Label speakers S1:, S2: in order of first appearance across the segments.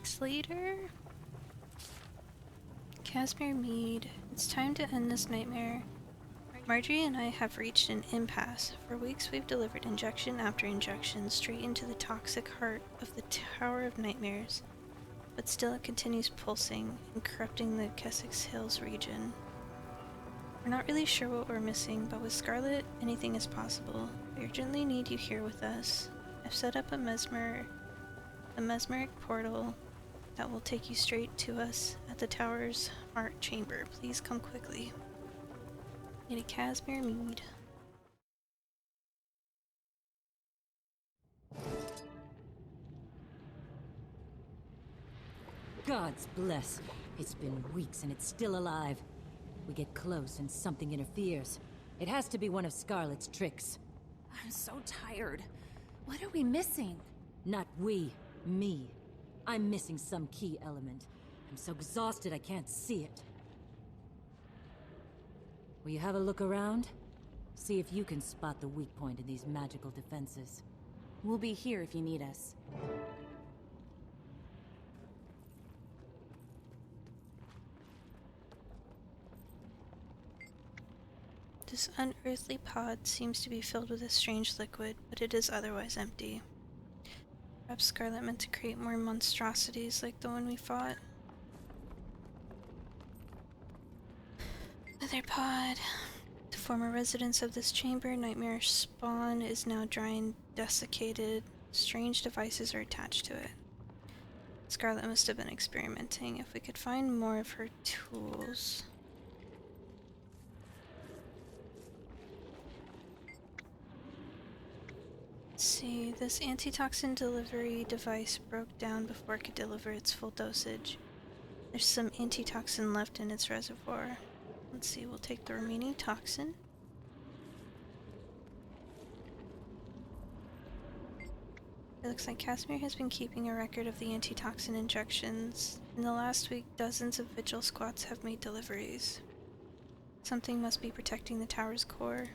S1: weeks later. Casimir Mead, it's time to end this nightmare. Marjorie and I have reached an impasse. For weeks we've delivered injection after injection straight into the toxic heart of the Tower of Nightmares. But still it continues pulsing and corrupting the Kessex Hills region. We're not really sure what we're missing, but with Scarlet, anything is possible. We urgently need you here with us. I've set up a mesmeric portal that will take you straight to us at the tower's heart chamber. Please come quickly. Lady Casimir Mead.
S2: Gods bless. It's been weeks and it's still alive. We get close and something interferes. It has to be one of Scarlet's tricks.
S3: I'm so tired. What are we missing?
S2: Not we, me. I'm missing some key element. I'm so exhausted I can't see it. Will you have a look around? See if you can spot the weak point in these magical defenses.
S3: We'll be here if you need us.
S1: This unearthly pod seems to be filled with a strange liquid, but it is otherwise empty. Perhaps Scarlet meant to create more monstrosities like the one we fought. Another pod. The former residence of this chamber, Nightmare Spawn, is now dry and desiccated. Strange devices are attached to it. Scarlet must have been experimenting. If we could find more of her tools... Let's see, this antitoxin delivery device broke down before it could deliver its full dosage. There's some antitoxin left in its reservoir. Let's see, we'll take the remaining toxin. It looks like Casimir has been keeping a record of the antitoxin injections. In the last week, dozens of vigil squads have made deliveries. Something must be protecting the tower's core.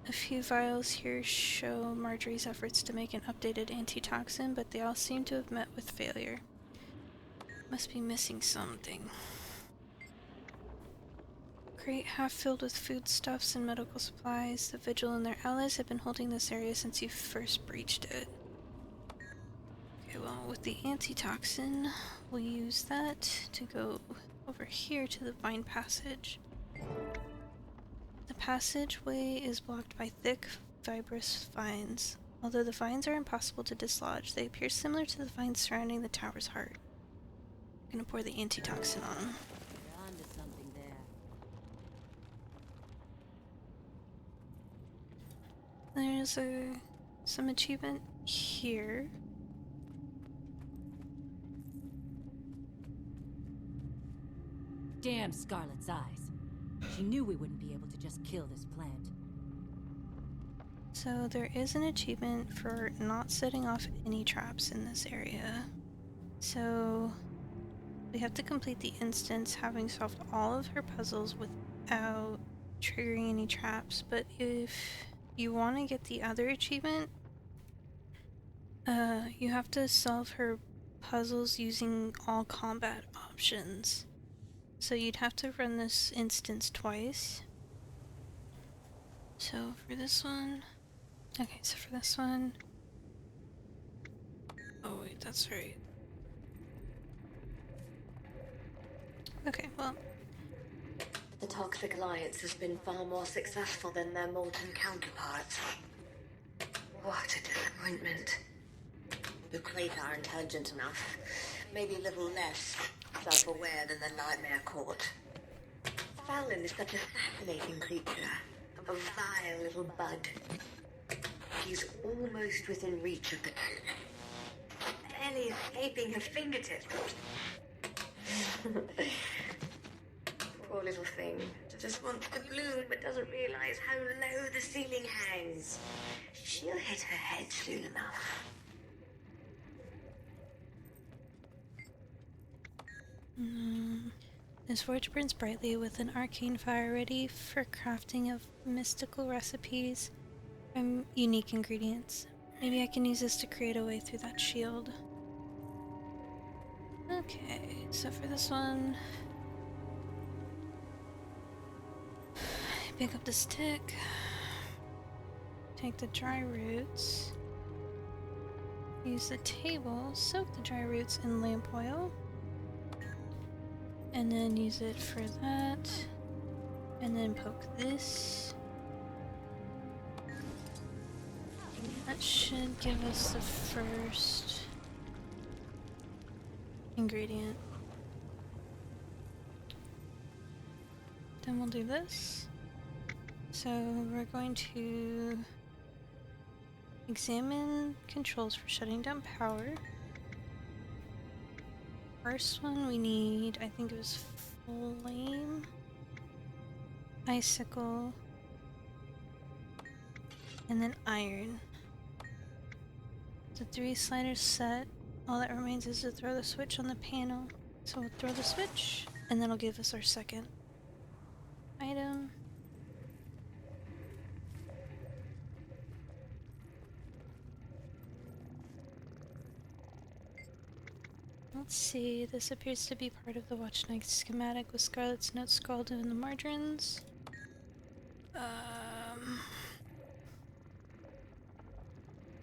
S1: A few vials here show Marjorie's efforts to make an updated antitoxin, but they all seem to have met with failure. Must be missing something. Crate half filled with foodstuffs and medical supplies. The Vigil and their allies have been holding this area since you first breached it. Okay, well, with the antitoxin, we'll use that to go over here to the Vine Passage. The passageway is blocked by thick, fibrous vines. Although the vines are impossible to dislodge, they appear similar to the vines surrounding the tower's heart. I'm gonna pour the antitoxin on.
S2: You're onto something there.
S1: There's some achievement here.
S2: Damn Scarlet's eyes. She knew we wouldn't be able to just kill this plant.
S1: So there is an achievement for not setting off any traps in this area. So we have to complete the instance having solved all of her puzzles without triggering any traps. But if you want to get the other achievement, you have to solve her puzzles using all combat options. So you'd have to run this instance twice. So for this one... Okay, so for this one... Oh wait, that's right. Okay, well...
S4: The Toxic Alliance has been far more successful than their molten counterparts. What a disappointment. The Crate are intelligent enough, maybe a little less self-aware than the Nightmare Court. Fallon is such a fascinating creature, a vile little bug. She's almost within reach of the truth, barely escaping her fingertips. Poor little thing, just wants to bloom but doesn't realize how low the ceiling hangs. She'll hit her head soon enough.
S1: This forge burns brightly with an arcane fire ready for crafting of mystical recipes from unique ingredients. Maybe I can use this to create a way through that shield. Okay, so for this one, pick up the stick, take the dry roots, use the table, soak the dry roots in lamp oil, and then use it for that, and then poke this. That should give us the first ingredient. Then we'll do this. So we're going to examine controls for shutting down power. First one we need, I think it was flame, icicle, and then iron. The 3 sliders set. All that remains is to throw the switch on the panel. So we'll throw the switch, and that'll give us our second item. Let's see, this appears to be part of the Watch Night schematic with Scarlet's notes scrawled in the margins.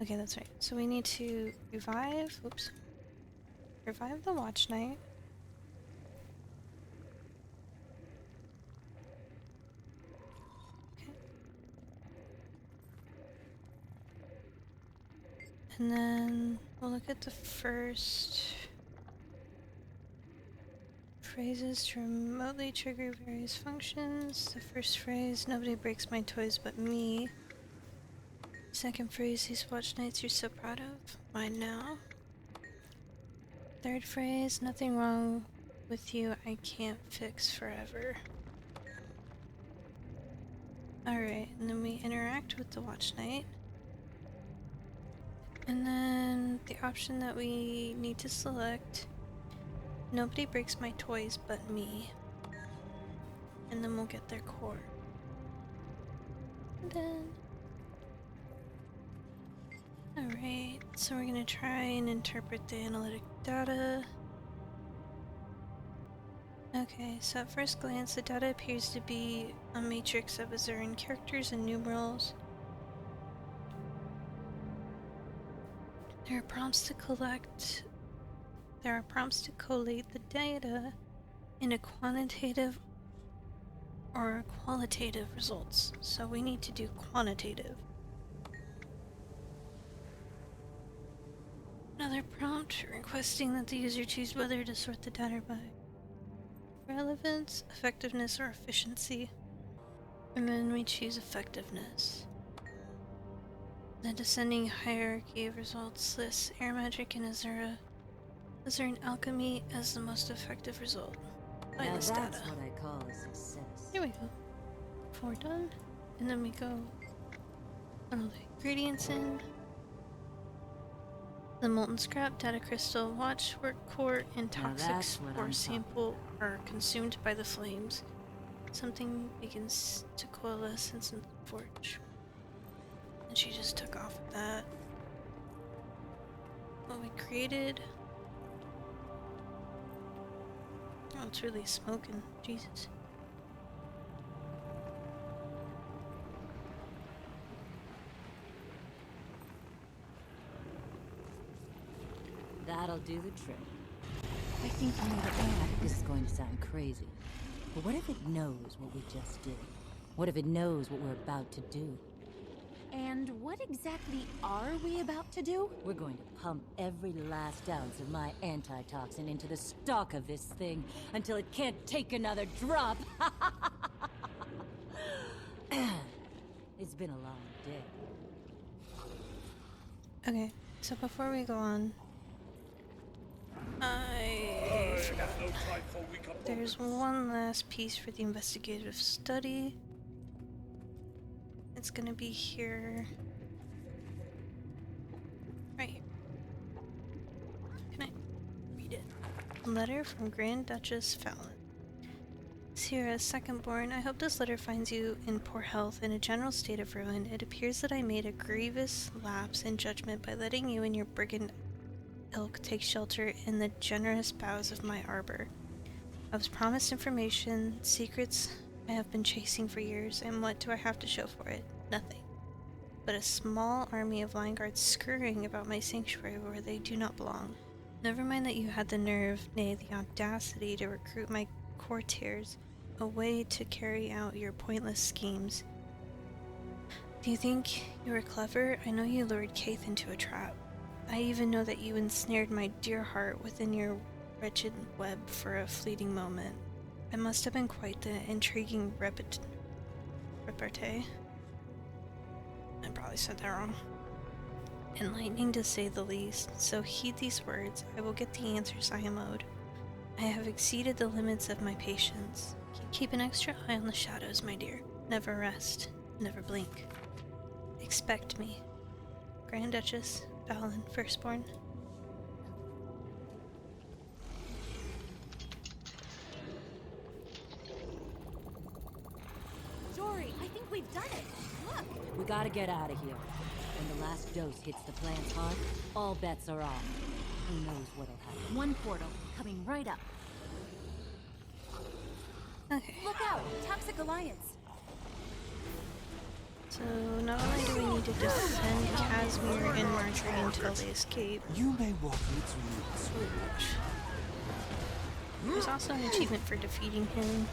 S1: Okay, that's right. So we need to revive the Watch Night. Okay. And then we'll look at the first phrases to remotely trigger various functions. The first phrase, nobody breaks my toys but me. Second phrase, these watch nights you're so proud of. Mine now. Third phrase, nothing wrong with you I can't fix forever. Alright, and then we interact with the watch night. And then the option that we need to select, nobody breaks my toys but me. And then we'll get their core. And then... Alright, so we're gonna try and interpret the analytic data. Okay, so at first glance, the data appears to be a matrix of Azuran characters and numerals. There are prompts to collate the data into quantitative or qualitative results. So we need to do quantitative. Another prompt requesting that the user choose whether to sort the data by relevance, effectiveness, or efficiency. And then we choose effectiveness. The descending hierarchy of results lists air magic and Azuran alchemy as the most effective result by
S2: Now
S1: this
S2: that's
S1: data.
S2: what I call a success.
S1: Here we go. 4 done. And then we go put all the ingredients in. The molten scrap, data crystal, watchwork core, and
S2: Now
S1: toxic
S2: that's what
S1: spore
S2: I'm
S1: sample are consumed by the flames. Something begins to coalesce in the forge. And she just took off with that. What we created. Oh, it's really smoking. Jesus.
S2: That'll do the trick. I think you need to add. This is going to sound crazy. But what if it knows what we just did? What if it knows what we're about to do?
S3: And what exactly are we about to do?
S2: We're going to pump every last ounce of my antitoxin into the stock of this thing until it can't take another drop. It's been a long day.
S1: Okay, so before we go on, I forgot. There's one last piece for the investigative study. It's gonna be here. Right here. Can I read it? Letter from Grand Duchess Fallon. here as second-born. I hope this letter finds you in poor health and a general state of ruin. It appears that I made a grievous lapse in judgment by letting you and your brigand ilk take shelter in the generous boughs of my arbor. I was promised information, secrets I have been chasing for years, and what do I have to show for it? Nothing. But a small army of line guards scurrying about my sanctuary where they do not belong. Never mind that you had the nerve, nay, the audacity to recruit my courtiers away to carry out your pointless schemes. Do you think you were clever? I know you lured Kaith into a trap. I even know that you ensnared my dear heart within your wretched web for a fleeting moment. I must have been quite the intriguing repartee. I probably said that wrong. Enlightening to say the least, so heed these words. I will get the answers I am owed. I have exceeded the limits of my patience. Keep an extra eye on the shadows, my dear. Never rest, never blink. Expect me. Grand Duchess, Balin, Firstborn.
S3: Jory, I think we've done it. Look!
S2: We gotta get out of here. When the last dose hits the plant's heart, all bets are off. Who knows what'll happen?
S3: One portal, coming right up.
S1: Okay.
S3: Look out! Toxic Alliance!
S1: So, not only do we need to defend Casimir and Marjorie until they escape,
S5: You may walk me through this village.
S1: there's also an achievement for defeating him.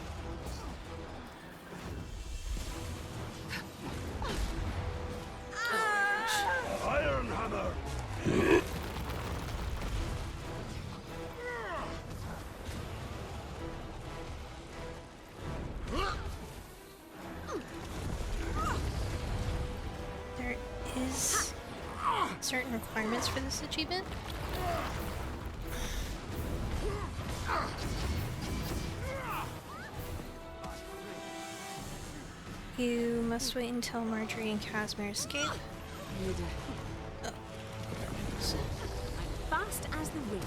S5: Iron Hammer!
S1: There is certain requirements for this achievement. You must wait until Marjorie and Casimir escape. Oh.
S3: Fast as the wind.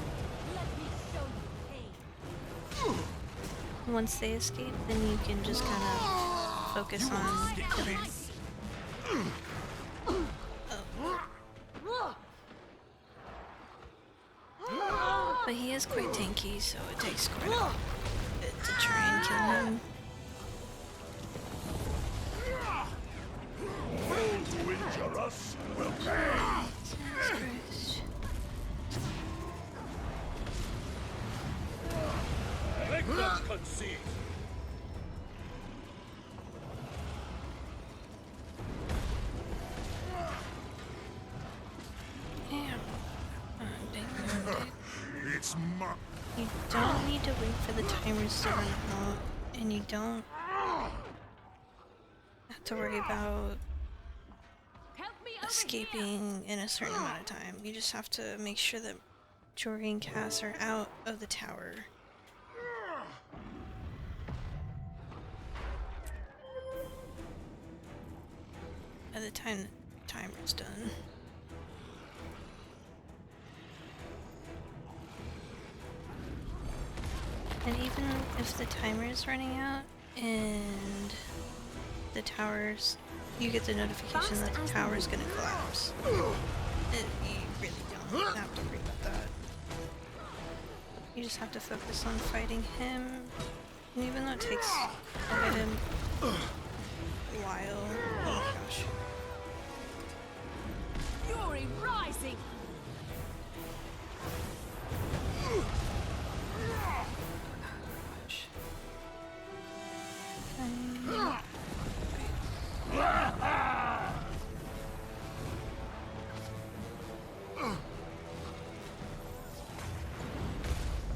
S3: Let me show you pain.
S1: Once they escape, then you can just kind of focus on killing. But he is quite tanky, so it takes quite a bit to try and kill him.
S5: Those who injure us will pay!
S1: Jesus Christ.
S5: Make them concede!
S1: Damn. Dang.
S5: It's my...
S1: You don't need to wait for the timers to run out, and you don't have to worry about
S3: Help me over here!
S1: escaping in a certain amount of time. You just have to make sure that Jory and Cass are out of the tower. By the time the timer's done. And even if the timer is running out and the towers, you get the notification that the tower is going to collapse. You really don't have to worry about that. You just have to focus on fighting him. And even though it takes quite a while, oh gosh.
S3: Fury rising!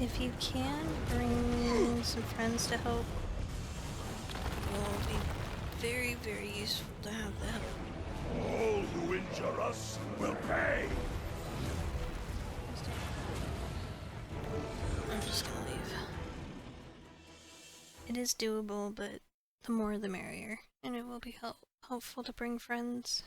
S1: If you can, bring some friends to help. It will be very, very useful to have them.
S5: All who injure us will pay!
S1: I'm just gonna leave. It is doable, but the more the merrier, and it will be helpful to bring friends.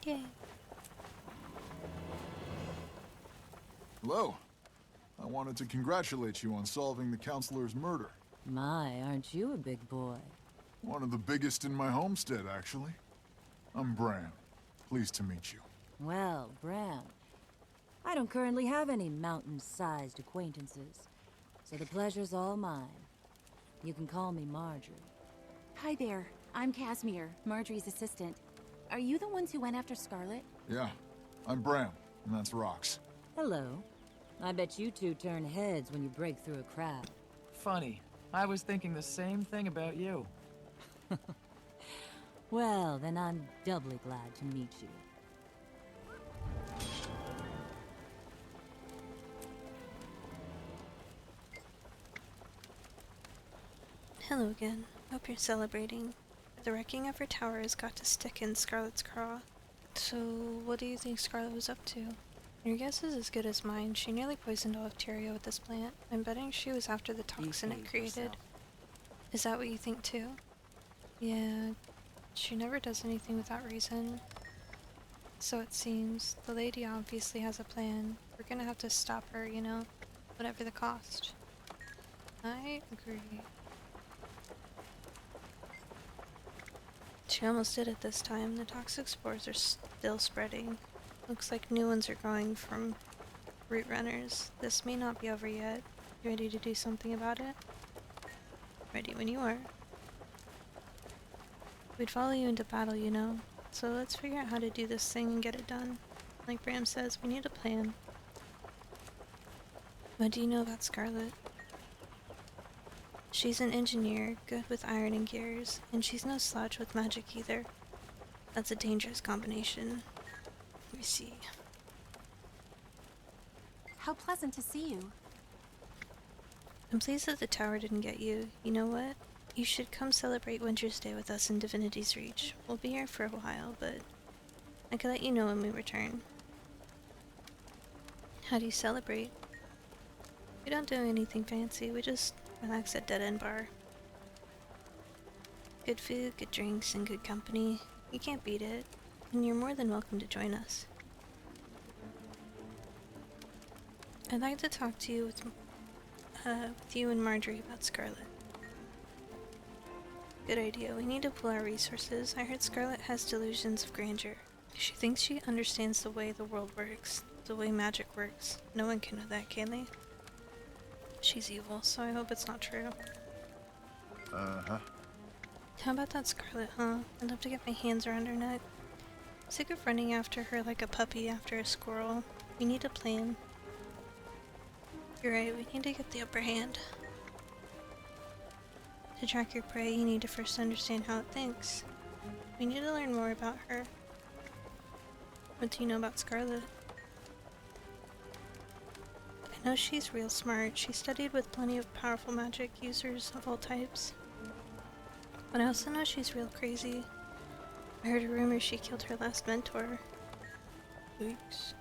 S1: Yay.
S6: Hello. I wanted to congratulate you on solving the counselor's murder.
S2: My, aren't you a big boy?
S6: One of the biggest in my homestead, actually. I'm Bram. Pleased to meet you.
S2: Well, Bram, I don't currently have any mountain-sized acquaintances, so the pleasure's all mine. You can call me Marjorie.
S7: Hi there. I'm Casimir, Marjorie's assistant. Are you the ones who went after Scarlet?
S6: Yeah, I'm Bram, and that's Rox.
S2: Hello. I bet you two turn heads when you break through a crowd.
S8: Funny. I was thinking the same thing about you.
S2: Well, then I'm doubly glad to meet you.
S1: Hello again. Hope you're celebrating. The wrecking of her tower has got to stick in Scarlet's craw. So, what do you think Scarlet was up to? Your guess is as good as mine. She nearly poisoned all of Terrio with this plant. I'm betting she was after the toxin it created. Is that what you think too? Yeah, she never does anything without reason. So it seems. The lady obviously has a plan. We're gonna have to stop her, you know, whatever the cost. I agree. She almost did it this time. The toxic spores are still spreading. Looks like new ones are growing from root runners. This may not be over yet. You ready to do something about it? Ready when you are. We'd follow you into battle, you know. So let's figure out how to do this thing and get it done. Like Bram says, we need a plan. What do you know about Scarlet? She's an engineer, good with iron and gears, and she's no slouch with magic either. That's a dangerous combination. Let me see.
S7: How pleasant to see you.
S1: I'm pleased that the tower didn't get you. You know what? You should come celebrate Winter's Day with us in Divinity's Reach. We'll be here for a while, but I can let you know when we return. How do you celebrate? We don't do anything fancy, we just relax at Dead End Bar. Good food, good drinks, and good company. You can't beat it, and you're more than welcome to join us. I'd like to talk to you with you and Marjorie about Scarlet. Good idea. We need to pool our resources. I heard Scarlet has delusions of grandeur. She thinks she understands the way the world works, the way magic works. No one can know that, can they? She's evil, so I hope it's not true.
S6: Uh-huh.
S1: How about that Scarlet, huh? I'd love to get my hands around her neck. Sick of running after her like a puppy after a squirrel. We need a plan. You're right, we need to get the upper hand. To track your prey, you need to first understand how it thinks. We need to learn more about her. What do you know about Scarlet? I know she's real smart. She studied with plenty of powerful magic users of all types. But I also know she's real crazy. I heard a rumor she killed her last mentor. Oops.